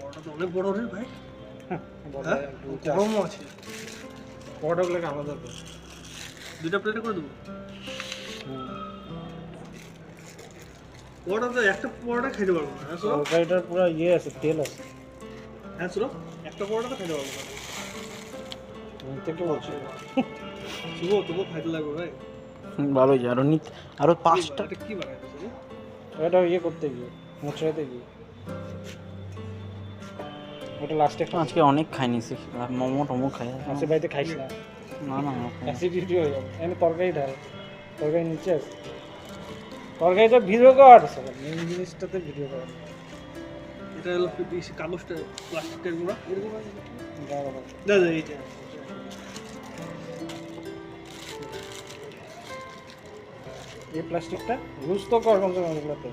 পরোটা তো অনেক বড় রে ভাই। বড় হ্যাঁ গরমও আছে। পরোটাগুলো আলাদা তো। 2টা প্লেটে করে দেবো। পরোটা তো একটা পরোটা খেতে পারবো না। হ্যাঁ সুরভ? তরকারিটার পুরো ইয়ে আছে, তেল আছে। হ্যাঁ সুরভ, একটা পরোটা তো খেতে পারবো না। তুমি থেকে বলছো শুভ তবুও খাইতে লাগবে ভাই। ভালোই আরো 5টা। এটা কি বানাইছো শুভ? ওটা ইয়ে করতে গিয়ে, মোচড়াতে গিয়ে। ওটা লাস্টে আজকে অনেক খাই নিছি, মোমো টমো খাই। মাসির বাড়িতে খাইস না, না না অ্যাসিডিটি হয়ে যাবে। এনে তরকারি ঢাল, তরকারি নিচে আছে। তরকারিটা ভিডিও কর, মেন জিনিসটাতে ভিডিও কর। এটা হলো কাগজটা প্লাস্টিকের গুঁড়া এরকম আছে। দাঁড়া দাদা এইটা এই প্লাস্টিকটা ইউজ তো কর কমসে কম এগুলোতে।